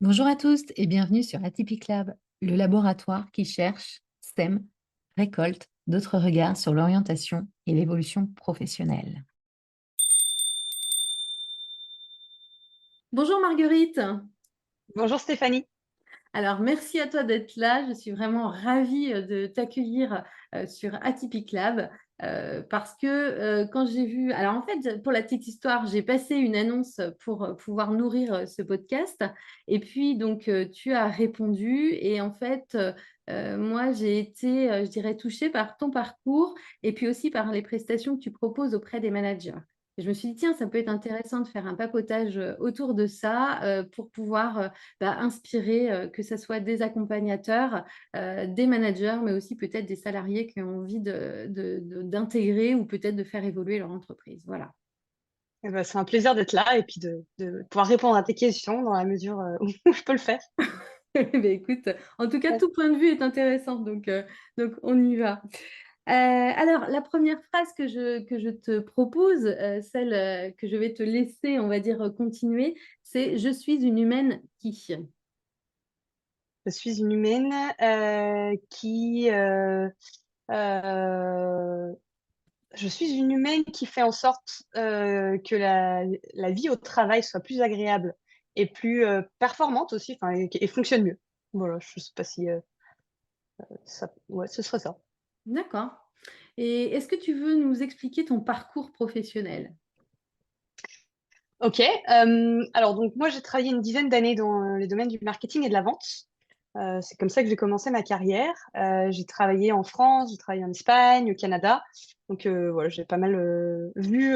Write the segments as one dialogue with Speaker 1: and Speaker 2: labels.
Speaker 1: Bonjour à tous et bienvenue sur Atypique Lab, le laboratoire qui cherche, sème, récolte d'autres regards sur l'orientation et l'évolution professionnelle. Bonjour Marguerite.
Speaker 2: Bonjour Stéphanie.
Speaker 1: Alors merci à toi d'être là. Je suis vraiment ravie de t'accueillir sur Atypique Lab parce que quand j'ai vu, alors en fait pour la petite histoire, j'ai passé une annonce pour pouvoir nourrir ce podcast et puis donc tu as répondu et en fait moi j'ai été, je dirais, touchée par ton parcours et puis aussi par les prestations que tu proposes auprès des managers. Et je me suis dit, tiens, ça peut être intéressant de faire un papotage autour de ça pour pouvoir inspirer, que ce soit des accompagnateurs, des managers, mais aussi peut-être des salariés qui ont envie d'intégrer ou peut-être de faire évoluer leur entreprise. Voilà.
Speaker 2: Eh ben, c'est un plaisir d'être là et puis de pouvoir répondre à tes questions dans la mesure où je peux le faire.
Speaker 1: Ben, écoute, en tout cas,
Speaker 2: Ouais.
Speaker 1: tout point de vue est intéressant, donc on y va. Alors, la première phrase que je te propose, celle que je vais te laisser, on va dire, continuer, c'est «Je suis une humaine qui».
Speaker 2: Je suis une humaine euh, je suis une humaine qui fait en sorte que la vie au travail soit plus agréable et plus performante aussi, enfin, et fonctionne mieux. Voilà, je sais pas si ça, ouais, ce serait ça.
Speaker 1: D'accord. Et est-ce que tu veux nous expliquer ton parcours professionnel?
Speaker 2: Ok. Alors donc moi j'ai travaillé une dizaine d'années dans les domaines du marketing et de la vente. C'est comme ça que j'ai commencé ma carrière. J'ai travaillé en France, j'ai travaillé en Espagne, au Canada. Donc voilà, j'ai pas mal vu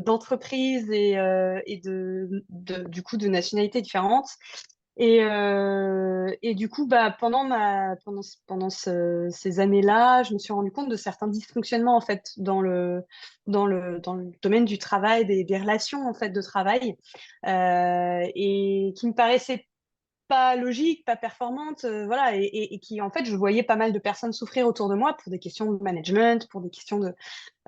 Speaker 2: d'entreprises et du coup de nationalités différentes. Et du coup, bah, pendant ces années-là, je me suis rendu compte de certains dysfonctionnements en fait dans le domaine du travail, des relations en fait de travail, et qui me paraissaient pas logiques, pas performantes, voilà, et qui en fait, je voyais pas mal de personnes souffrir autour de moi pour des questions de management, pour des questions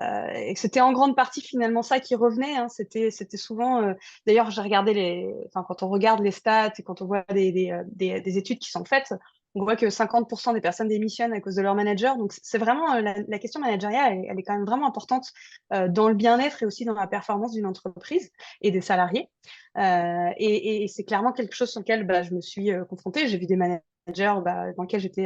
Speaker 2: et que c'était en grande partie finalement ça qui revenait. Hein. C'était souvent. D'ailleurs, j'ai regardé enfin, quand on regarde les stats et quand on voit des études qui sont faites, on voit que 50% des personnes démissionnent à cause de leur manager. Donc, c'est vraiment la question managériale, elle est quand même vraiment importante dans le bien-être et aussi dans la performance d'une entreprise et des salariés. Et c'est clairement quelque chose sur lequel bah, je me suis confrontée. J'ai vu des managers bah,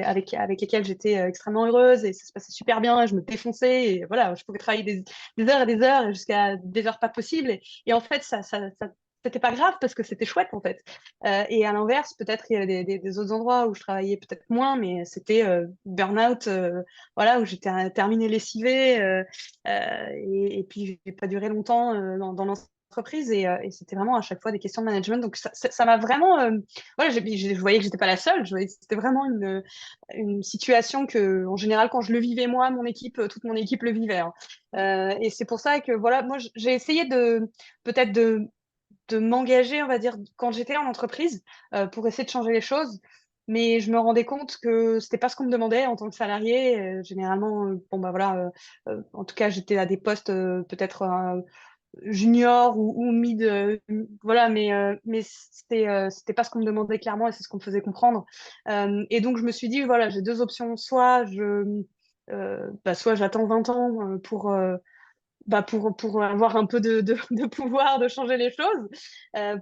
Speaker 2: avec lesquels j'étais extrêmement heureuse et ça se passait super bien et je me défonçais et voilà, je pouvais travailler des heures et des heures jusqu'à des heures pas possibles et en fait c'était pas grave parce que c'était chouette en fait. Et à l'inverse, peut-être il y avait des autres endroits où je travaillais peut-être moins, mais c'était burn-out, voilà, où j'étais terminée lessivée et puis j'ai pas duré longtemps dans l'entreprise et c'était vraiment à chaque fois des questions de management. Donc ça m'a vraiment, voilà, je voyais que j'étais pas la seule. Je voyais que c'était vraiment une situation que, en général, quand je le vivais moi, toute mon équipe le vivait. Hein. Et c'est pour ça que voilà, moi j'ai essayé de peut-être de m'engager, on va dire, quand j'étais en entreprise pour essayer de changer les choses. Mais je me rendais compte que c'était pas ce qu'on me demandait en tant que salarié. Généralement, bon bah voilà, en tout cas j'étais à des postes peut-être junior ou mid, voilà, mais c'était pas ce qu'on me demandait clairement et c'est ce qu'on me faisait comprendre. Et donc je me suis dit voilà, j'ai deux options, soit j'attends 20 ans pour avoir un peu de pouvoir de changer les choses,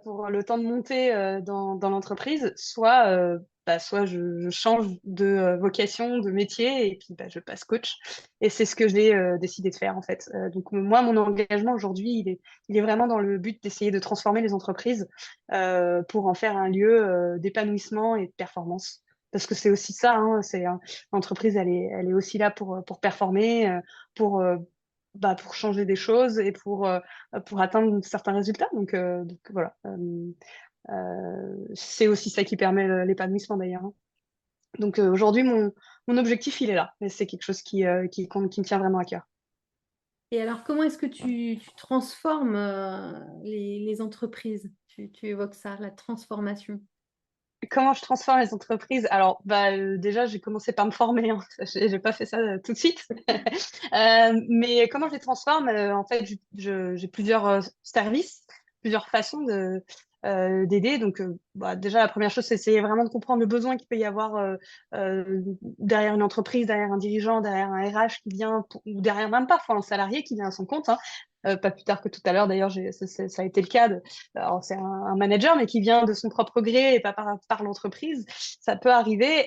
Speaker 2: pour le temps de monter dans l'entreprise, soit je change de vocation, de métier, et puis bah, je passe coach. Et c'est ce que j'ai décidé de faire, en fait. Donc moi, mon engagement aujourd'hui, il est vraiment dans le but d'essayer de transformer les entreprises pour en faire un lieu d'épanouissement et de performance. Parce que c'est aussi ça, hein, l'entreprise, elle est aussi là pour performer, pour, pour changer des choses et pour atteindre certains résultats. Donc voilà. C'est aussi ça qui permet l'épanouissement d'ailleurs. Hein. Donc aujourd'hui, mon objectif, il est là. Et c'est quelque chose qui me tient vraiment à cœur.
Speaker 1: Et alors, comment est-ce que tu transformes les entreprises? Tu évoques ça, la transformation.
Speaker 2: Comment je transforme les entreprises? Alors, bah, déjà, j'ai commencé par me former. Hein. J'ai pas fait ça tout de suite. Mais comment je les transforme? En fait, j'ai plusieurs services, plusieurs façons d'aider. Donc, déjà, la première chose, c'est essayer vraiment de comprendre le besoin qu'il peut y avoir derrière une entreprise, derrière un dirigeant, derrière un RH qui vient, ou derrière même parfois un salarié qui vient à son compte. Hein. Pas plus tard que tout à l'heure, d'ailleurs, ça a été le cas. Alors, c'est un manager, mais qui vient de son propre gré et pas par l'entreprise. Ça peut arriver.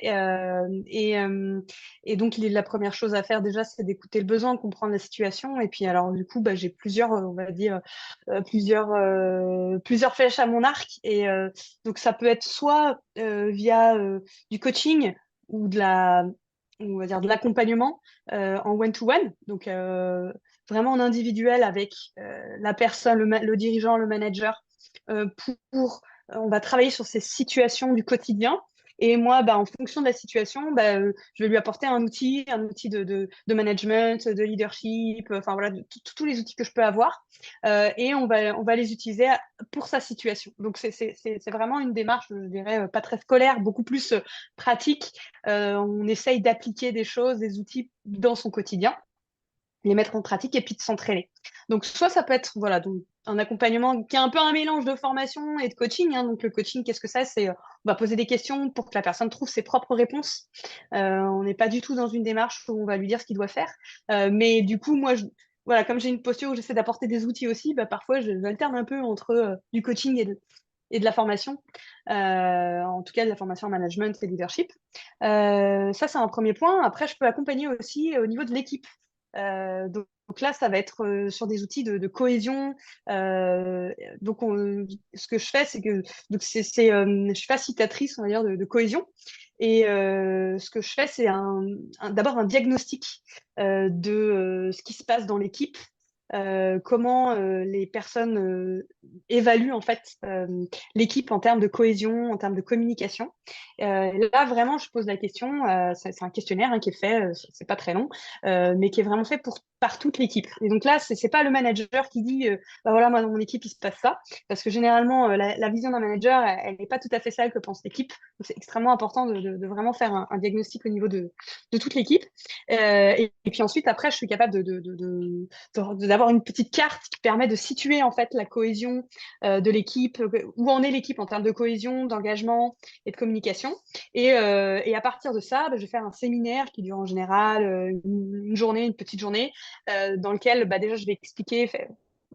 Speaker 2: Et donc, la première chose à faire déjà, c'est d'écouter le besoin, comprendre la situation. Et puis, alors, du coup, j'ai plusieurs, on va dire, plusieurs flèches à mon arc. Et donc, ça peut être soit via du coaching ou on va dire de l'accompagnement en one-to-one. Donc, vraiment en individuel avec la personne, le dirigeant, le manager, on va travailler sur ces situations du quotidien. Et moi, en fonction de la situation, je vais lui apporter un outil de management, de leadership, enfin voilà, tous les outils que je peux avoir. Et on va les utiliser pour sa situation. Donc, c'est vraiment une démarche, je dirais, pas très scolaire, beaucoup plus pratique. On essaye d'appliquer des choses, des outils dans son quotidien, les mettre en pratique et puis de s'entraîner. Donc, soit ça peut être voilà, donc, un accompagnement qui est un peu un mélange de formation et de coaching. Hein. Donc, le coaching, qu'est-ce que ça? C'est on va poser des questions pour que la personne trouve ses propres réponses. On n'est pas du tout dans une démarche où on va lui dire ce qu'il doit faire. Mais du coup, moi, voilà, comme j'ai une posture où j'essaie d'apporter des outils aussi, parfois, j'alterne un peu entre du coaching et de la formation, en tout cas de la formation en management et leadership. Ça, c'est un premier point. Après, je peux accompagner aussi au niveau de l'équipe. Donc là, ça va être sur des outils de cohésion. Donc, ce que je fais, c'est que donc je suis facilitatrice, on va dire, de cohésion. Et ce que je fais, c'est d'abord un diagnostic de ce qui se passe dans l'équipe, comment les personnes évaluent en fait l'équipe en termes de cohésion, en termes de communication. Là, vraiment, je pose la question. C'est un questionnaire qui est fait, c'est pas très long, mais qui est vraiment fait par toute l'équipe. Et donc là, c'est pas le manager qui dit, voilà, moi dans mon équipe il se passe ça, parce que généralement la vision d'un manager, elle n'est pas tout à fait celle que pense l'équipe. Donc c'est extrêmement important de vraiment faire un diagnostic au niveau de toute l'équipe. Et puis ensuite, après, je suis capable d'avoir une petite carte qui permet de situer en fait la cohésion de l'équipe, où en est l'équipe en termes de cohésion, d'engagement et de communication. Et à partir de ça, je vais faire un séminaire qui dure en général une journée, une petite journée, dans lequel déjà je vais expliquer.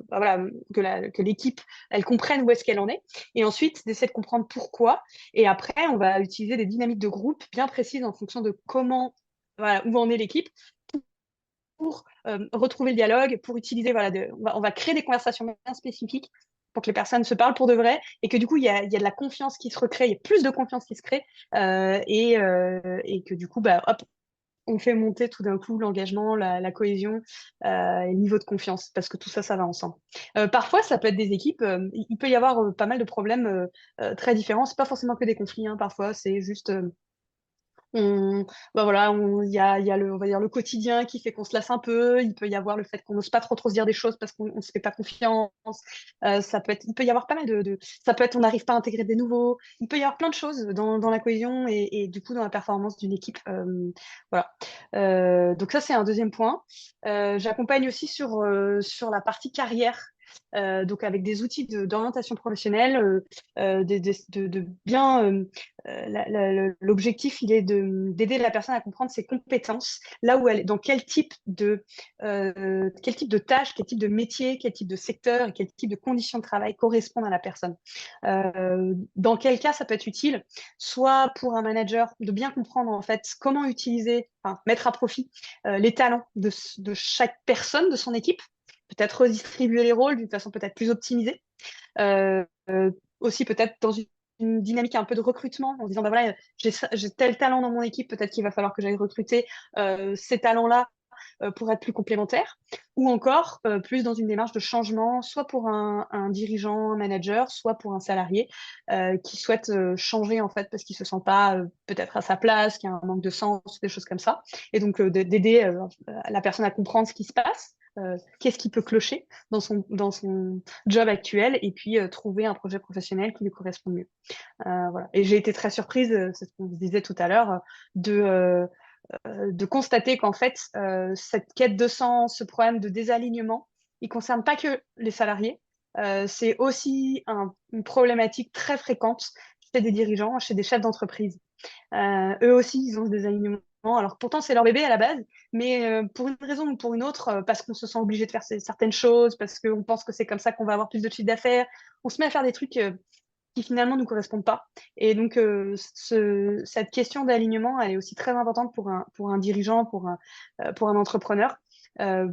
Speaker 2: Voilà, que l'équipe, elle comprenne où est-ce qu'elle en est. Et ensuite, d'essayer de comprendre pourquoi. Et après, on va utiliser des dynamiques de groupe bien précises en fonction de comment, voilà, où en est l'équipe, pour retrouver le dialogue, pour utiliser, voilà, on va créer des conversations bien spécifiques pour que les personnes se parlent pour de vrai et que du coup, il y a de la confiance qui se recrée, il y a plus de confiance qui se crée et que du coup, hop, on fait monter tout d'un coup l'engagement, la cohésion et le niveau de confiance parce que tout ça, ça va ensemble. Parfois, ça peut être des équipes, il peut y avoir pas mal de problèmes très différents. C'est pas forcément que des conflits, hein, parfois, c'est juste voilà, il y a on va dire le quotidien qui fait qu'on se lasse un peu. Il peut y avoir le fait qu'on n'ose pas trop se dire des choses parce qu'on ne se fait pas confiance. Il peut y avoir pas mal ça peut être on n'arrive pas à intégrer des nouveaux. Il peut y avoir plein de choses dans la cohésion et du coup dans la performance d'une équipe. Voilà. Donc ça, c'est un deuxième point. J'accompagne aussi sur la partie carrière. Donc avec des outils d'orientation professionnelle, de bien l'objectif, il est d'aider la personne à comprendre ses compétences, là où elle est, dans quel type de tâches, quel type de métier, quel type de secteur et quel type de conditions de travail correspondent à la personne. Dans quel cas ça peut être utile, soit pour un manager de bien comprendre en fait comment utiliser, enfin, mettre à profit les talents de chaque personne de son équipe, peut-être redistribuer les rôles d'une façon peut-être plus optimisée. Euh, Aussi peut-être dans une dynamique un peu de recrutement en disant voilà, j'ai tel talent dans mon équipe, peut-être qu'il va falloir que j'aille recruter ces talents-là pour être plus complémentaires, ou encore plus dans une démarche de changement, soit pour un dirigeant, un manager, soit pour un salarié qui souhaite changer en fait parce qu'il se sent pas peut-être à sa place, qu'il y a un manque de sens, des choses comme ça, et donc d'aider la personne à comprendre ce qui se passe. Qu'est-ce qui peut clocher dans son job actuel et puis trouver un projet professionnel qui lui correspond mieux. Voilà. Et j'ai été très surprise, c'est ce qu'on se disait tout à l'heure, de constater qu'en fait, cette quête de sens, ce problème de désalignement, il ne concerne pas que les salariés, C'est aussi une problématique très fréquente chez des dirigeants, chez des chefs d'entreprise. Eux aussi, ils ont des alignements. Alors pourtant, c'est leur bébé à la base, mais pour une raison ou pour une autre, parce qu'on se sent obligé de faire certaines choses, parce qu'on pense que c'est comme ça qu'on va avoir plus de chiffre d'affaires, on se met à faire des trucs qui finalement ne nous correspondent pas. Et donc, cette question d'alignement, elle est aussi très importante pour un dirigeant, pour un entrepreneur, euh,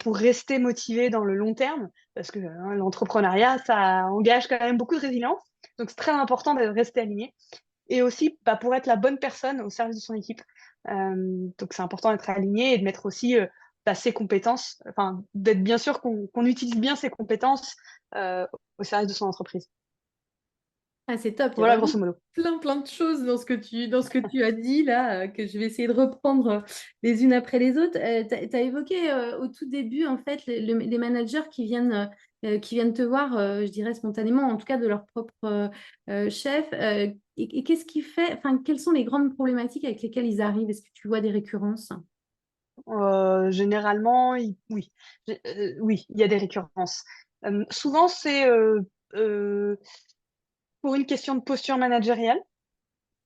Speaker 2: pour rester motivé dans le long terme, parce que l'entrepreneuriat, ça engage quand même beaucoup de résilience. Donc, c'est très important de rester aligné. Et aussi pour être la bonne personne au service de son équipe. Donc, c'est important d'être aligné et de mettre aussi ses compétences, enfin, d'être bien sûr qu'on utilise bien ses compétences au service de son entreprise.
Speaker 1: Ah, c'est top, il y a
Speaker 2: Voilà,
Speaker 1: vraiment
Speaker 2: grosso modo.
Speaker 1: plein de choses dans ce que tu as dit là, que je vais essayer de reprendre les unes après les autres. Tu as évoqué au tout début, en fait, les managers qui viennent te voir, je dirais spontanément, en tout cas de leur propre chef. Et qu'est-ce qui fait, enfin, quelles sont les grandes problématiques avec lesquelles ils arrivent? Est-ce que tu vois des récurrences?
Speaker 2: Généralement, oui. Oui, il y a des récurrences. Souvent, c'est euh, pour une question de posture managériale.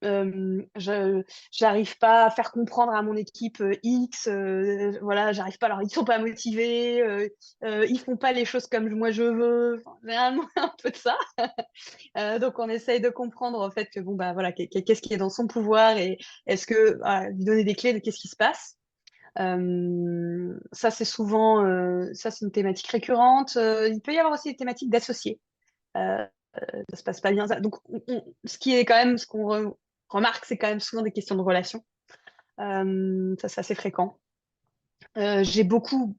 Speaker 2: J'arrive pas à faire comprendre à mon équipe X, voilà, j'arrive pas, alors ils sont pas motivés, ils font pas les choses comme moi je veux. Enfin, généralement, un peu de ça. Donc on essaye de comprendre en fait que bon bah voilà, qu'est-ce qui est dans son pouvoir et est-ce que voilà, lui donner des clés de qu'est-ce qui se passe. Ça c'est souvent, ça c'est une thématique récurrente. Il peut y avoir aussi des thématiques d'associés. Euh, ça se passe pas bien. Donc, ce qui est quand même, ce qu'on remarque, c'est quand même souvent des questions de relations. Ça, c'est assez fréquent. J'ai beaucoup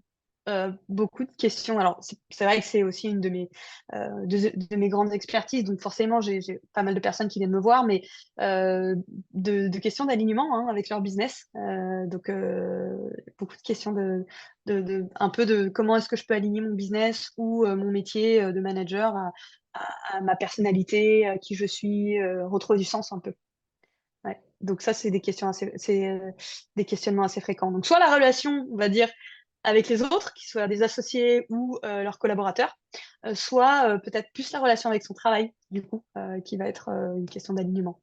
Speaker 2: de questions. Alors, c'est vrai que c'est aussi une de mes grandes expertises. Donc, forcément, j'ai pas mal de personnes qui viennent me voir, mais de questions d'alignement avec leur business. Donc, beaucoup de questions un peu de comment est-ce que je peux aligner mon business ou mon métier de manager à ma personnalité, à qui je suis, retrouver du sens un peu. Ouais. Donc ça, c'est des questionnements assez fréquents. Donc soit la relation, on va dire, avec les autres, qui soient des associés ou leurs collaborateurs, soit peut-être plus la relation avec son travail, du coup, qui va être une question d'alignement.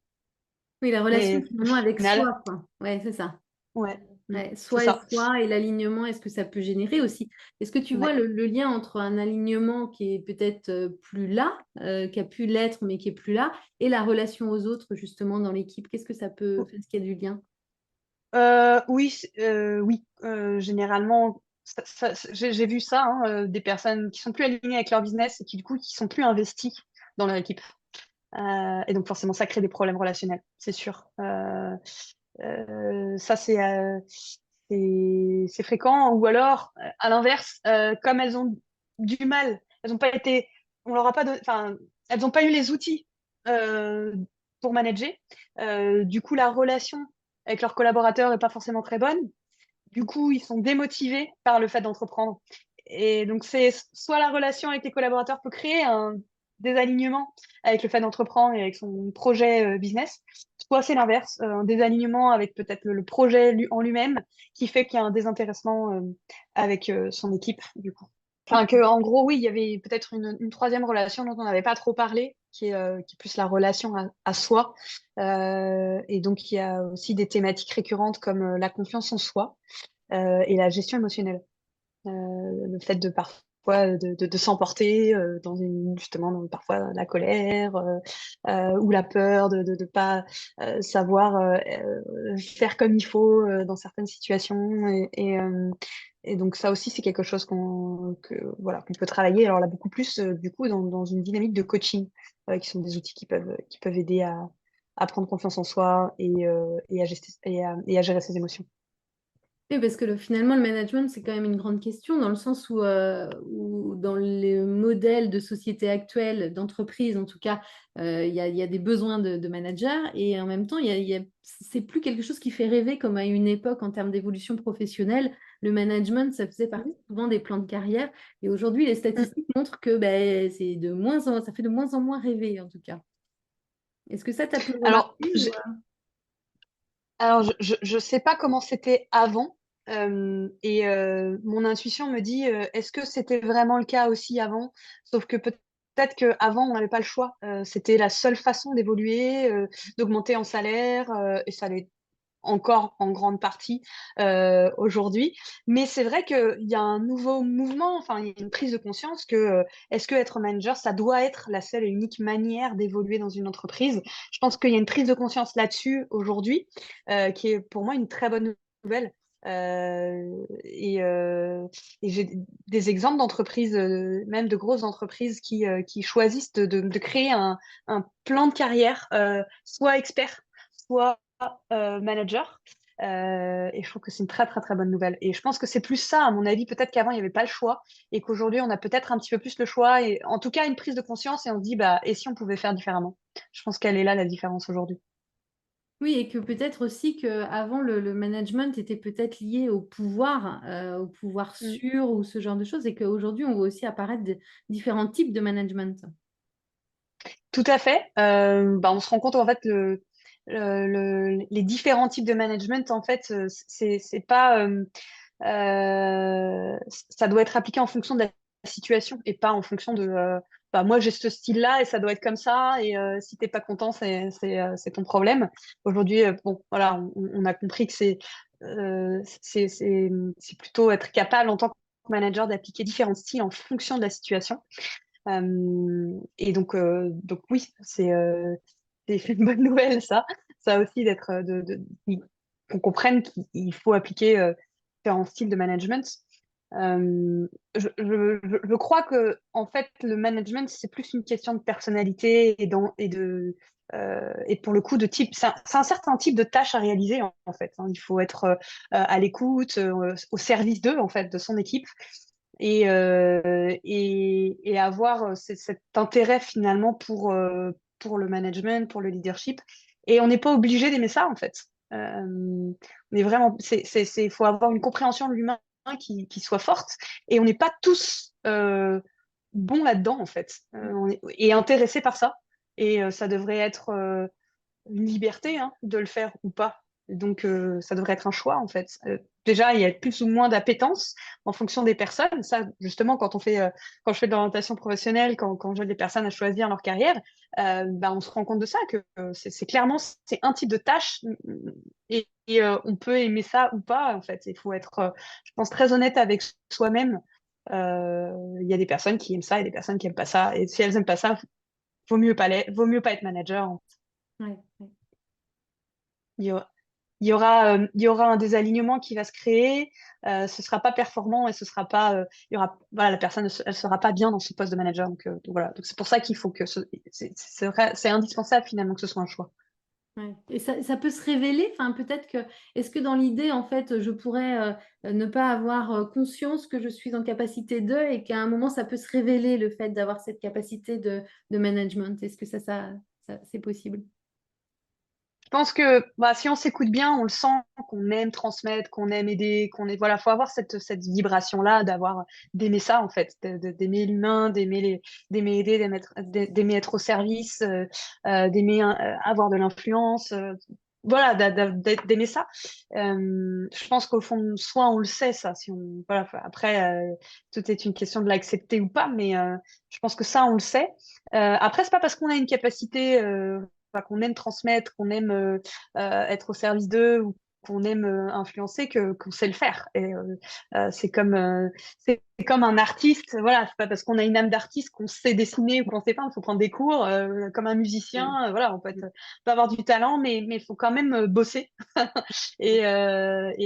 Speaker 1: Oui, la relation
Speaker 2: Mais au
Speaker 1: finalement avec
Speaker 2: final,
Speaker 1: soi, quoi. Ouais, c'est ça.
Speaker 2: ouais,
Speaker 1: Ouais,
Speaker 2: c'est
Speaker 1: soi et
Speaker 2: ça.
Speaker 1: soi et l'alignement, est-ce que ça peut générer aussi? Est-ce que tu vois
Speaker 2: Ouais.
Speaker 1: le lien entre un alignement qui est peut-être plus là, qui a pu l'être mais qui est plus là, et la relation aux autres justement dans l'équipe? Qu'est-ce que ça peut, est-ce qu'il y a du lien?
Speaker 2: Oui, oui. Généralement, j'ai vu ça, des personnes qui sont plus alignées avec leur business et qui du coup qui sont plus investies dans leur équipe. Et donc forcément, ça crée des problèmes relationnels, c'est sûr. Ça, c'est fréquent. Ou alors, à l'inverse, comme elles ont du mal, elles n'ont pas été, on leur a pas enfin, elles n'ont pas eu les outils euh, pour manager. Du coup, la relation avec leurs collaborateurs n'est pas forcément très bonne. Du coup, ils sont démotivés par le fait d'entreprendre. Et donc, c'est soit la relation avec les collaborateurs peut créer un désalignement avec le fait d'entreprendre et avec son projet business, soit c'est l'inverse, un désalignement avec peut-être le projet en lui-même qui fait qu'il y a un désintéressement avec son équipe, du coup. Enfin, que, en gros, oui, il y avait peut-être une troisième relation dont on n'avait pas trop parlé, qui est plus la relation à soi. Et donc, il y a aussi des thématiques récurrentes comme la confiance en soi et la gestion émotionnelle. Le fait de parfois de s'emporter justement dans parfois la colère ou la peur de pas savoir faire comme il faut dans certaines situations et donc ça aussi c'est quelque chose voilà qu'on peut travailler alors là beaucoup plus du coup dans une dynamique de coaching qui sont des outils qui peuvent aider à prendre confiance en soi et à gérer ses émotions.
Speaker 1: Oui, parce que finalement, le management, c'est quand même une grande question dans le sens où dans les modèles de société actuelle, d'entreprise en tout cas, il y a des besoins de managers et en même temps, c'est plus quelque chose qui fait rêver comme à une époque en termes d'évolution professionnelle. Le management, ça faisait partie souvent des plans de carrière et aujourd'hui, les
Speaker 2: Mm.
Speaker 1: statistiques montrent que ça fait de moins en moins rêver en tout cas. Est-ce que ça, tu as pu le
Speaker 2: Alors,
Speaker 1: remarquer ou...
Speaker 2: Alors, je sais pas comment c'était avant, Mon intuition me dit, est-ce que c'était vraiment le cas aussi avant? Sauf que peut-être qu'avant, on n'avait pas le choix. C'était la seule façon d'évoluer, d'augmenter en salaire, et ça l'est encore en grande partie aujourd'hui. Mais c'est vrai qu'il y a un nouveau mouvement, enfin, il y a une prise de conscience que est-ce que être manager, ça doit être la seule et unique manière d'évoluer dans une entreprise? Je pense qu'il y a une prise de conscience là-dessus aujourd'hui, qui est pour moi une très bonne nouvelle. Euh, et et j'ai des exemples d'entreprises, même de grosses entreprises, qui choisissent de créer un plan de carrière, soit expert, soit manager. Et je trouve que c'est une très très très bonne nouvelle. Et je pense que c'est plus ça, à mon avis, peut-être qu'avant il n'y avait pas le choix et qu'aujourd'hui on a peut-être un petit peu plus le choix et en tout cas une prise de conscience et on se dit bah et si on pouvait faire différemment. Je pense qu'elle est là la différence aujourd'hui.
Speaker 1: Oui, et que peut-être aussi qu'avant, le management était peut-être lié au pouvoir
Speaker 2: Mm.
Speaker 1: sûr ou ce genre de choses, et qu'aujourd'hui, on voit aussi apparaître différents types de management.
Speaker 2: Tout à fait. Bah, on se rend compte en fait les différents types de management en fait c'est pas ça doit être appliqué en fonction de la situation et pas en fonction de bah, moi j'ai ce style-là et ça doit être comme ça et si t'es pas content c'est ton problème. Aujourd'hui bon voilà on a compris que c'est plutôt être capable en tant que manager d'appliquer différents styles en fonction de la situation. Et donc oui c'est une bonne nouvelle ça aussi d'être qu'on comprenne qu'il faut appliquer différents styles de management. Je crois que en fait le management c'est plus une question de personnalité et pour le coup de type c'est un certain type de tâche à réaliser en fait hein. Il faut être à l'écoute au service d'eux en fait de son équipe et avoir cet intérêt finalement pour le management, pour le leadership. Et on n'est pas obligé d'aimer ça, en fait. On est vraiment, faut avoir une compréhension de l'humain qui soit forte. Et on n'est pas tous bons là-dedans, en fait. Et intéressés par ça. Et ça devrait être une liberté hein, de le faire ou pas. Donc, ça devrait être un choix, en fait. Déjà, il y a plus ou moins d'appétence en fonction des personnes. Ça, justement, quand je fais de l'orientation professionnelle, quand j'aide des personnes à choisir leur carrière, bah, on se rend compte de ça, que c'est clairement, c'est un type de tâche et on peut aimer ça ou pas, en fait. Il faut être, je pense, très honnête avec soi-même. Il y a des personnes qui aiment ça et des personnes qui aiment pas ça. Et si elles aiment pas ça, vaut mieux pas être manager, hein.
Speaker 1: Ouais, ouais.
Speaker 2: Il y aura, il y aura un désalignement qui va se créer. Ce sera pas performant et ce sera pas. Il y aura, voilà, la personne, elle sera pas bien dans ce poste de manager. Donc voilà. Donc c'est pour ça qu'il faut que c'est indispensable finalement que ce soit un choix.
Speaker 1: Ouais. Et ça peut se révéler, enfin peut-être que, est-ce que dans l'idée, en fait, je pourrais ne pas avoir conscience que je suis en capacité de, et qu'à un moment, ça peut se révéler le fait d'avoir cette capacité de management. Est-ce que c'est possible?
Speaker 2: Je pense que bah, si on s'écoute bien, on le sent qu'on aime transmettre, qu'on aime aider, qu'on est voilà, faut avoir cette vibration-là, d'aimer ça en fait, d'aimer l'humain, d'aimer aider, d'aimer être au service, d'aimer avoir de l'influence, voilà, d'aimer ça. Je pense qu'au fond de soi, on le sait ça. Si on voilà, après, tout est une question de l'accepter ou pas, mais je pense que ça, on le sait. Après, c'est pas parce qu'on a une capacité enfin, qu'on aime transmettre, qu'on aime être au service d'eux ou qu'on aime influencer que qu'on sait le faire. Et c'est comme un artiste. Voilà, c'est pas parce qu'on a une âme d'artiste qu'on sait dessiner ou qu'on sait pas. Il faut prendre des cours comme un
Speaker 1: Mm.
Speaker 2: musicien. Voilà, peut avoir du talent, mais il faut quand même bosser et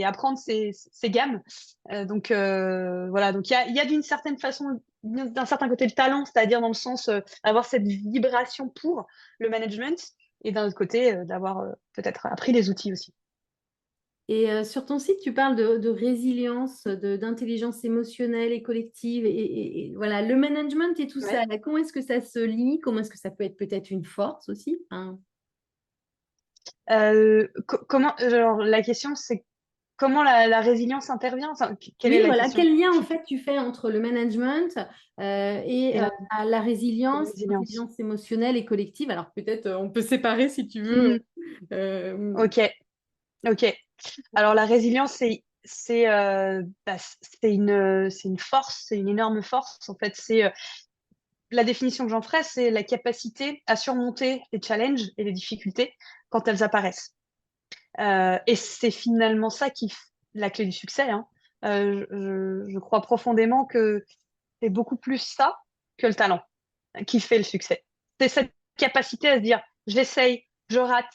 Speaker 2: apprendre ses gammes. Voilà, donc il y a d'une certaine façon d'un certain côté le talent, c'est-à-dire dans le sens avoir cette vibration pour le management, et d'un autre côté, d'avoir peut-être appris les outils aussi.
Speaker 1: Et sur ton site, tu parles de résilience, d'intelligence émotionnelle et collective, et voilà, le management et tout
Speaker 2: Ouais.
Speaker 1: ça. Là, comment est-ce que ça se lie? Comment est-ce que ça peut être peut-être une force aussi, hein?
Speaker 2: Comment, genre, la question, c'est comment la résilience intervient? Enfin, quelle est
Speaker 1: Oui,
Speaker 2: la
Speaker 1: voilà,
Speaker 2: question?
Speaker 1: quel lien en fait tu fais entre le management et
Speaker 2: Et
Speaker 1: la
Speaker 2: la
Speaker 1: résilience,
Speaker 2: résilience.
Speaker 1: l'intelligence émotionnelle et collective? Alors peut-être on peut séparer si tu veux.
Speaker 2: Hmm,
Speaker 1: Euh,
Speaker 2: ok, ok. Alors la résilience, c'est une force, c'est une énorme force. En fait, la définition que j'en ferais, c'est la capacité à surmonter les challenges et les difficultés quand elles apparaissent. Et c'est finalement ça la clé du succès, hein. Je crois profondément que c'est beaucoup plus ça que le talent qui fait le succès. C'est cette capacité à se dire, j'essaye, je rate,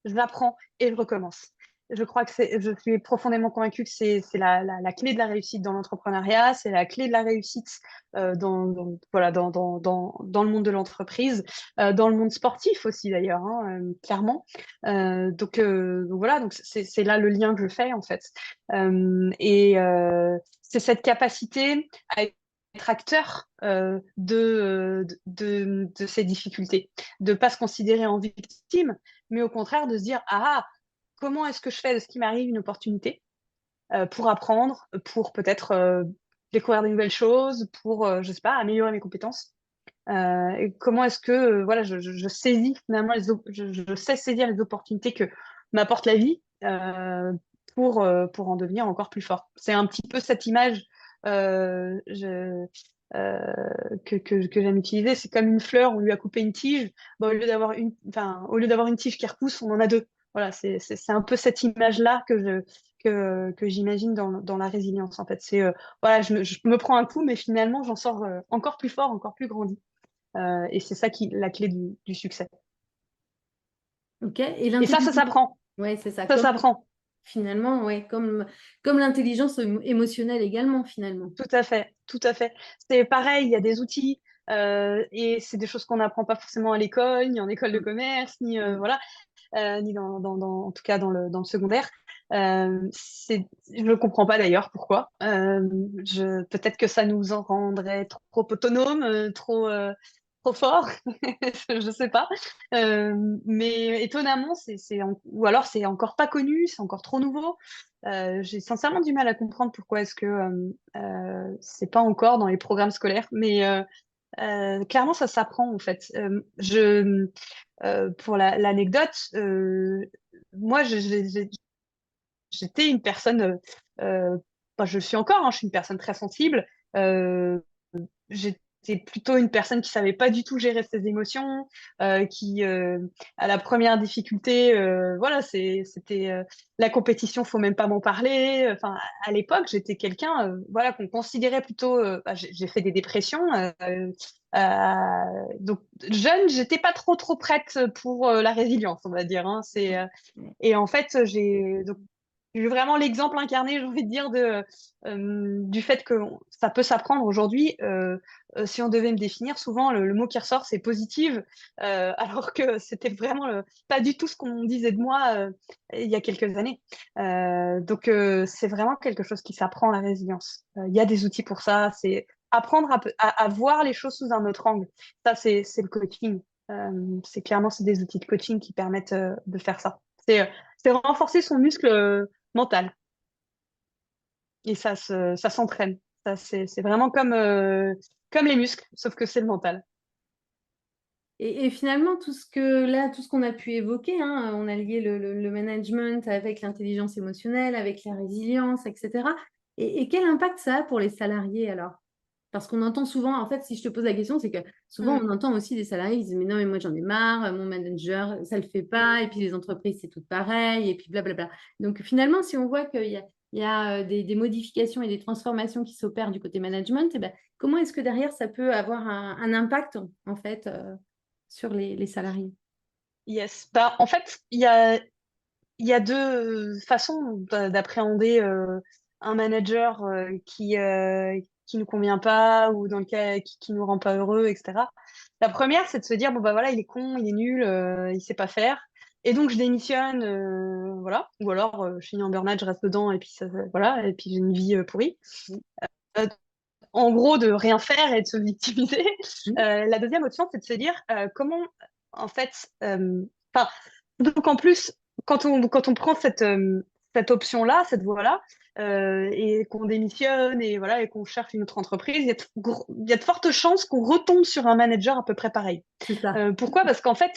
Speaker 2: j'apprends et je recommence. Je crois que je suis profondément convaincue que c'est la clé de la réussite dans l'entrepreneuriat, c'est la clé de la réussite voilà, dans le monde de l'entreprise, dans le monde sportif aussi d'ailleurs, hein, clairement. Donc voilà, donc c'est là le lien que je fais en fait. C'est cette capacité à être acteur de ces difficultés, de ne pas se considérer en victime, mais au contraire de se dire, ah, comment est-ce que je fais de ce qui m'arrive une opportunité pour apprendre, pour peut-être découvrir de nouvelles choses, pour, je sais pas, améliorer mes compétences. Et comment est-ce que voilà, je saisis finalement je sais saisir les opportunités que m'apporte la vie pour en devenir encore plus fort. C'est un petit peu cette image euh, je, euh, que j'aime utiliser. C'est comme une fleur, on lui a coupé une tige. Bah, au lieu d'avoir une tige qui repousse, on en a deux. Voilà, c'est un peu cette image-là que j'imagine dans la résilience. En fait, voilà, je me prends un coup, mais finalement, j'en sors encore plus fort, encore plus grandi. Et c'est ça la clé du succès.
Speaker 1: Ok. Et
Speaker 2: Et ça
Speaker 1: l'intelligence,
Speaker 2: s'apprend.
Speaker 1: ouais, c'est ça.
Speaker 2: Ça
Speaker 1: Comme
Speaker 2: s'apprend.
Speaker 1: finalement, ouais, comme l'intelligence émotionnelle également, finalement.
Speaker 2: Tout à fait. Tout à fait. C'est pareil, il y a des outils et c'est des choses qu'on n'apprend pas forcément à l'école, ni en école de
Speaker 1: Mm,
Speaker 2: commerce, ni
Speaker 1: mm.
Speaker 2: voilà, ni en tout cas dans le secondaire. Je ne comprends pas d'ailleurs pourquoi. Peut-être que ça nous en rendrait trop autonomes, trop forts, je sais pas. Mais étonnamment, ou alors c'est encore pas connu, c'est encore trop nouveau. J'ai sincèrement du mal à comprendre pourquoi est-ce que c'est pas encore dans les programmes scolaires. Mais clairement, ça s'apprend en fait. Pour l'anecdote, moi, j'étais une personne, je le suis encore, hein, je suis une personne très sensible. Euh, J'étais plutôt une personne qui savait pas du tout gérer ses émotions, qui, à la première difficulté, voilà, c'était la compétition, faut même pas m'en parler. Enfin, à l'époque, j'étais quelqu'un, voilà, qu'on considérait plutôt. J'ai fait des dépressions. Donc jeune, j'étais pas trop prête pour la résilience, on va dire, hein. Et en fait, j'ai eu vraiment l'exemple incarné, j'ai envie de dire, du fait que ça peut s'apprendre aujourd'hui. Si on devait me définir, souvent le mot qui ressort, c'est positive, alors que c'était vraiment pas du tout ce qu'on disait de moi il y a quelques années. Donc c'est vraiment quelque chose qui s'apprend, la résilience. Il y a des outils pour ça, c'est apprendre à voir les choses sous un autre angle. Ça, c'est le coaching. C'est des outils de coaching qui permettent de faire ça. C'est renforcer son muscle mental. Et ça s'entraîne. C'est vraiment comme les muscles, sauf que c'est le mental.
Speaker 1: Et finalement, tout ce qu'on a pu évoquer, hein, on a lié le management avec l'intelligence émotionnelle, avec la résilience, etc. Et quel impact ça a pour les salariés alors? Parce qu'on entend souvent, en fait, si je te pose la question, c'est que souvent
Speaker 2: Mm,
Speaker 1: on entend aussi des salariés qui disent, mais non, mais moi j'en ai marre, mon manager, ça le fait pas, et puis les entreprises, c'est tout pareil, et puis blablabla. Donc finalement, si on voit il y a des modifications et des transformations qui s'opèrent du côté management, eh ben, comment est-ce que derrière ça peut avoir un impact, en fait, sur les salariés?
Speaker 2: yes. Bah, en fait, il y a deux façons d'appréhender un manager qui nous convient pas ou dans le cas qui nous rend pas heureux, etc. La première, c'est de se dire, bon, bah voilà, il est con, il est nul, il sait pas faire. Et donc, je démissionne, voilà. Ou alors, je finis en burn-out, je reste dedans, et puis voilà, et puis j'ai une vie pourrie. Euh, En gros, de rien faire et de se victimiser.
Speaker 1: Mhm.
Speaker 2: La deuxième option, c'est de se dire comment, en fait, enfin, donc en plus, quand on prend cette option-là, cette voie-là, et qu'on démissionne et voilà et qu'on cherche une autre entreprise, il y a de fortes chances qu'on retombe sur un manager à peu près pareil.
Speaker 1: C'est ça.
Speaker 2: Pourquoi? Parce qu'en fait,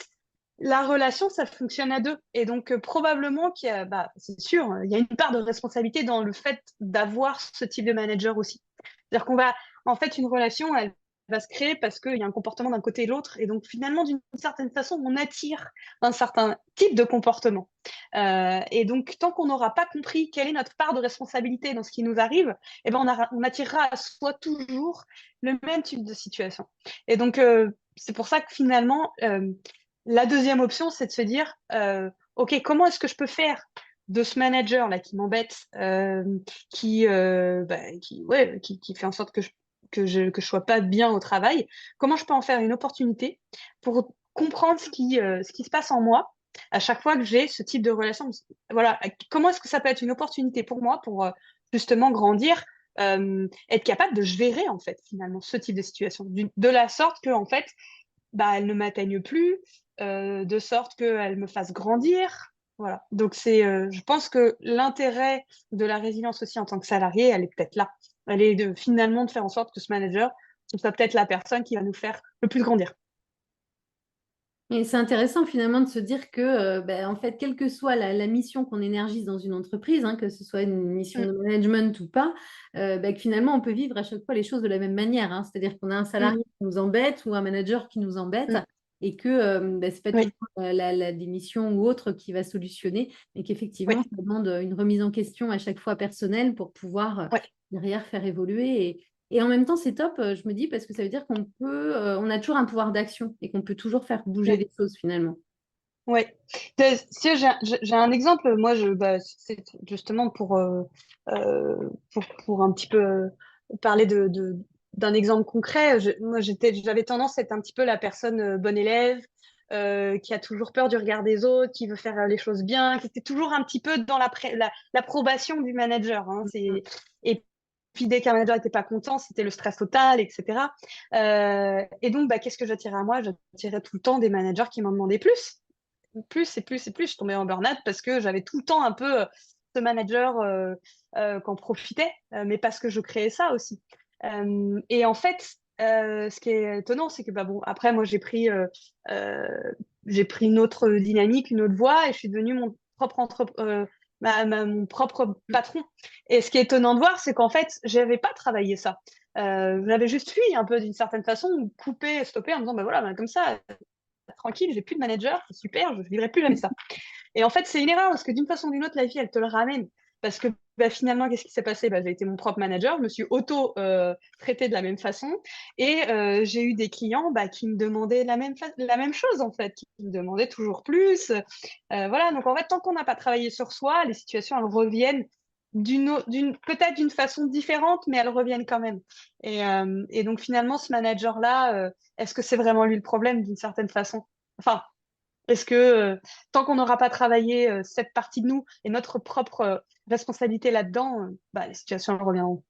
Speaker 2: La relation, ça fonctionne à deux. Et donc, probablement qu'il y a, bah, c'est sûr, il y a une part de responsabilité dans le fait d'avoir ce type de manager aussi. C'est-à-dire qu'on va, en fait, une relation, elle va se créer parce qu'il y a un comportement d'un côté et de l'autre. Et donc, finalement, d'une certaine façon, on attire un certain type de comportement. Et donc, tant qu'on n'aura pas compris quelle est notre part de responsabilité dans ce qui nous arrive, eh ben, on attirera à soi toujours le même type de situation. Et donc, c'est pour ça que finalement, la deuxième option, c'est de se dire, OK, comment est-ce que je peux faire de ce manager-là qui m'embête, qui fait en sorte que je sois pas bien au travail, comment je peux en faire une opportunité pour comprendre ce qui se passe en moi à chaque fois que j'ai ce type de relation. Voilà, comment est-ce que ça peut être une opportunité pour moi pour justement grandir, être capable de gérer en fait finalement ce type de situation, de la sorte que en fait bah, elle ne m'atteigne plus, de sorte qu'elle me fasse grandir. Voilà. Donc, je pense que l'intérêt de la résilience aussi en tant que salarié, elle est peut-être là. Elle est finalement de faire en sorte que ce manager, ce soit peut-être la personne qui va nous faire le plus grandir.
Speaker 1: Et c'est intéressant finalement de se dire que, ben, en fait, quelle que soit la mission qu'on énergise dans une entreprise, hein, que ce soit une mission
Speaker 2: Mm,
Speaker 1: de management ou pas, ben, que finalement, on peut vivre à chaque fois les choses de la même manière, hein. C'est-à-dire qu'on a un
Speaker 2: mm,
Speaker 1: salarié qui nous embête ou un manager qui nous embête
Speaker 2: mm.
Speaker 1: et que ben, ce n'est pas
Speaker 2: Oui,
Speaker 1: toujours la démission ou autre qui va solutionner, mais qu'effectivement,
Speaker 2: oui,
Speaker 1: ça demande une remise en question à chaque fois personnelle pour pouvoir
Speaker 2: ouais,
Speaker 1: derrière faire évoluer. Et en même temps, c'est top, je me dis, parce que ça veut dire on a toujours un pouvoir d'action et qu'on peut toujours faire bouger
Speaker 2: ouais.
Speaker 1: les choses finalement.
Speaker 2: Ouais. Si j'ai un exemple, moi, bah, c'est justement pour un petit peu parler d'un exemple concret. Moi, j'avais tendance à être un petit peu la personne bonne élève, qui a toujours peur du regard des autres, qui veut faire les choses bien, qui était toujours un petit peu dans l'approbation du manager, hein. Et puis, dès qu'un manager n'était pas content, c'était le stress total, etc. Et donc, bah, qu'est-ce que j'attirais à moi? J'attirais tout le temps des managers qui m'en demandaient plus et plus et plus. Je tombais en burn-out parce que j'avais tout le temps un peu ce manager qu'en profitait, mais parce que je créais ça aussi. Et en fait, ce qui est étonnant, c'est que bah, bon, après, moi, euh, j'ai pris une autre dynamique, une autre voie, et je suis devenue mon propre patron. Et ce qui est étonnant de voir, c'est qu'en fait, j'avais pas travaillé ça. J'avais juste fui un peu d'une certaine façon, ou coupé, stoppé en me disant, bah voilà, bah, comme ça, tranquille, j'ai plus de manager, c'est super, je ne vivrai plus jamais ça. Et en fait, c'est une erreur parce que d'une façon ou d'une autre, la vie, elle te le ramène. Parce que bah, finalement, qu'est-ce qui s'est passé? Bah, j'ai été mon propre manager, je me suis auto-traitée de la même façon et j'ai eu des clients bah, qui me demandaient la même chose en fait, qui me demandaient toujours plus. Voilà, donc en fait, tant qu'on n'a pas travaillé sur soi, les situations, elles reviennent peut-être d'une façon différente, mais elles reviennent quand même. Et donc finalement, ce manager-là, est-ce que c'est vraiment lui le problème d'une certaine façon? Enfin, est-ce que tant qu'on n'aura pas travaillé cette partie de nous et notre propre responsabilité là-dedans, bah, les situations elles reviendront.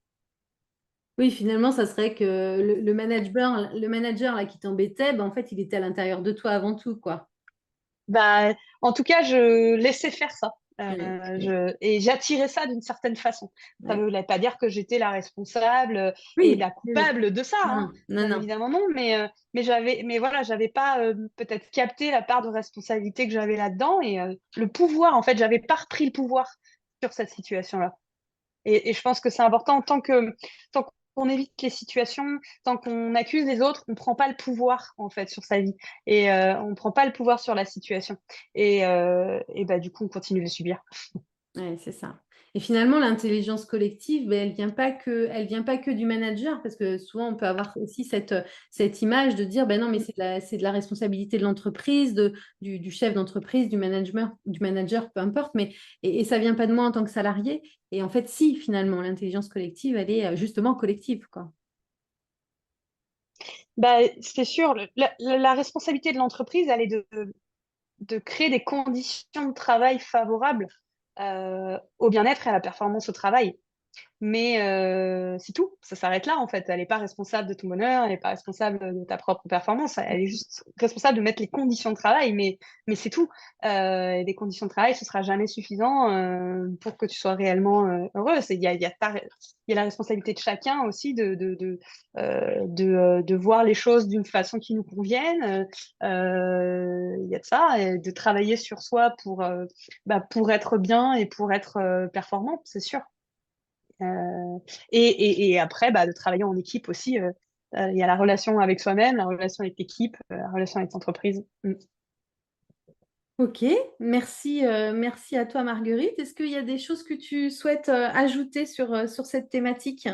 Speaker 1: Oui, finalement, ça serait que le manager là, qui t'embêtait, ben, en fait, il était à l'intérieur de toi avant tout, quoi.
Speaker 2: Bah, en tout cas, je laissais faire ça.
Speaker 1: Ouais,
Speaker 2: Et j'attirais ça d'une certaine façon. Ça ne
Speaker 1: ouais.
Speaker 2: voulait pas dire que j'étais la responsable et
Speaker 1: Oui,
Speaker 2: la
Speaker 1: oui, oui.
Speaker 2: coupable de ça, hein.
Speaker 1: Non, non,
Speaker 2: Bien
Speaker 1: non.
Speaker 2: évidemment non, mais voilà, j'avais pas peut-être capté la part de responsabilité que j'avais là-dedans et le pouvoir, en fait, j'avais pas repris le pouvoir sur cette situation-là. Et je pense que c'est important tant qu'on évite les situations, tant qu'on accuse les autres, on ne prend pas le pouvoir en fait sur sa vie et on ne prend pas le pouvoir sur la situation. Et bah, du coup, on continue de subir.
Speaker 1: Ouais, c'est ça. Et finalement, l'intelligence collective, ben, elle vient pas que du manager, parce que souvent, on peut avoir aussi cette image de dire, ben non, mais c'est de la responsabilité de l'entreprise, du chef d'entreprise, du manager, peu importe, et ça vient pas de moi en tant que salarié. Et en fait, si, finalement, l'intelligence collective, elle est justement collective, quoi.
Speaker 2: Bah, c'est sûr, la responsabilité de l'entreprise, elle est de créer des conditions de travail favorables au bien-être et à la performance au travail. Mais c'est tout, ça s'arrête là en fait. Elle n'est pas responsable de ton bonheur, elle n'est pas responsable de ta propre performance, elle est juste responsable de mettre les conditions de travail, mais c'est tout. Et des conditions de travail, ce sera jamais suffisant pour que tu sois réellement heureuse. Il y a la responsabilité de chacun aussi de voir les choses d'une façon qui nous convienne. Il y a de ça, et de travailler sur soi pour être bien et pour être performant, c'est sûr. Et après, de travailler en équipe aussi. Il y a la relation avec soi-même, la relation avec l'équipe, la relation avec l'entreprise. Mm.
Speaker 1: Ok, merci, merci à toi Marguerite. Est-ce qu'il y a des choses que tu souhaites ajouter sur cette thématique?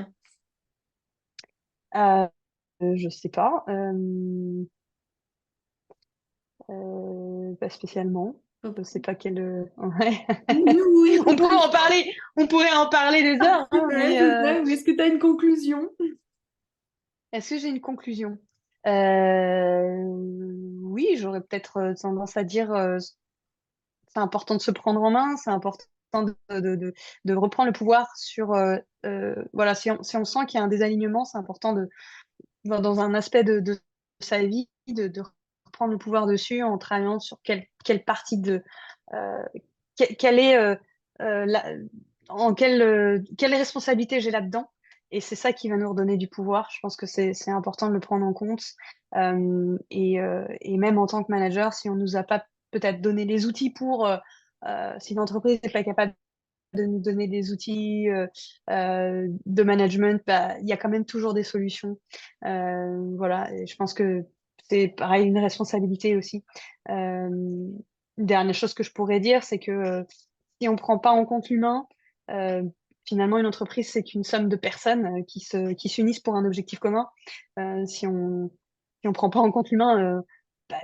Speaker 2: Euh, je sais pas, pas spécialement. Je sais pas quel. Ouais.
Speaker 1: Oui,
Speaker 2: On pourrait en parler, on pourrait en parler des heures, hein,
Speaker 1: ouais,
Speaker 2: mais
Speaker 1: c'est ça. Oui. Est-ce que tu as une conclusion?
Speaker 2: est-ce que j'ai une conclusion? Oui, j'aurais peut-être tendance à dire c'est important de se prendre en main, c'est important de reprendre le pouvoir sur voilà, si on sent qu'il y a un désalignement, c'est important dans un aspect de sa vie de reprendre le pouvoir dessus en travaillant sur quelle partie euh, quelle est quelle responsabilité j'ai là-dedans. Et c'est ça qui va nous redonner du pouvoir. Je pense que c'est important de le prendre en compte. Et même en tant que manager, si on nous a pas peut-être donné les outils si l'entreprise n'est pas capable de nous donner des outils de management, il y a quand même toujours des solutions. Voilà, et je pense que c'est pareil, une responsabilité aussi. Euh, une dernière chose que je pourrais dire, c'est que si on ne prend pas en compte l'humain, euh, finalement, une entreprise, c'est qu'une somme de personnes qui s'unissent pour un objectif commun. Si on prend pas en compte l'humain,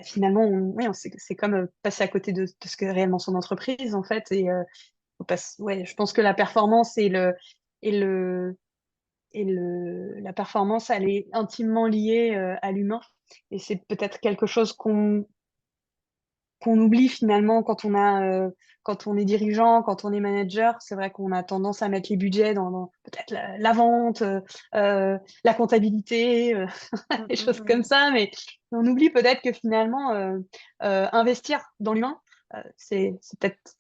Speaker 2: finalement, oui, c'est comme passer à côté de ce que réellement son entreprise, en fait. Ouais, je pense que la performance et le, la performance, elle est intimement liée à l'humain. Et c'est peut-être quelque chose qu'on oublie finalement quand on est dirigeant, quand on est manager. C'est vrai qu'on a tendance à mettre les budgets dans peut-être la vente, la comptabilité,
Speaker 1: Mm,
Speaker 2: des
Speaker 1: mm,
Speaker 2: choses comme
Speaker 1: mm.
Speaker 2: ça, mais on oublie peut-être que finalement, investir dans l'humain, c'est peut-être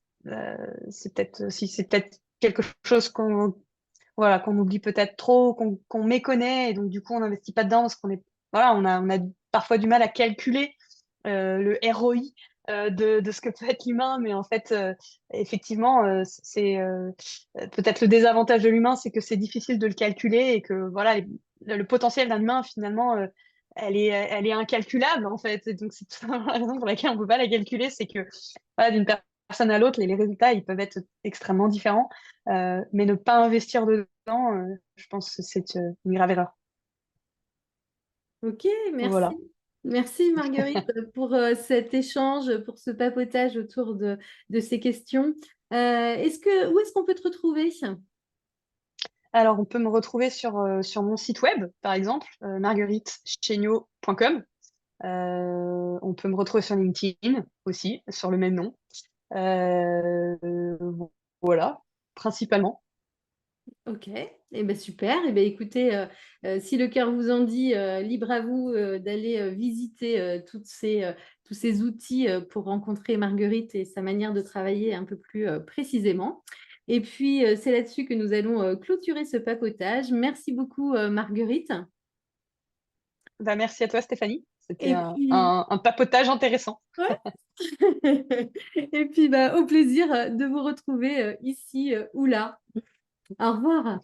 Speaker 2: c'est peut-être quelque chose qu'on oublie peut-être trop, qu'on méconnaît, et donc du coup on n'investit pas dedans parce qu'on est voilà, on a parfois du mal à calculer le ROI de ce que peut être l'humain, mais en fait, effectivement, c'est peut-être le désavantage de l'humain, c'est que c'est difficile de le calculer et que voilà, le potentiel d'un humain, finalement, elle est incalculable en fait. Et donc, c'est la raison pour laquelle on ne peut pas la calculer, c'est que voilà, d'une personne à l'autre, les résultats, ils peuvent être extrêmement différents, mais ne pas investir dedans, je pense que c'est une grave erreur.
Speaker 1: Ok, merci.
Speaker 2: Voilà.
Speaker 1: Merci Marguerite pour cet échange, pour ce papotage autour de ces questions. Où est-ce qu'on peut te retrouver?
Speaker 2: Alors, on peut me retrouver sur mon site web, par exemple, margueriteschegnaud.com. On peut me retrouver sur LinkedIn aussi, sur le même nom. Euh, voilà, principalement.
Speaker 1: Ok, eh ben super. Eh ben écoutez, si le cœur vous en dit, libre à vous d'aller visiter tous ces outils pour rencontrer Marguerite et sa manière de travailler un peu plus précisément. Et puis, c'est là-dessus que nous allons clôturer ce papotage. Merci beaucoup, Marguerite.
Speaker 2: Merci à toi, Stéphanie. C'était
Speaker 1: Et puis,
Speaker 2: un papotage intéressant.
Speaker 1: ouais. Et puis, au plaisir de vous retrouver ici ou là. Au revoir.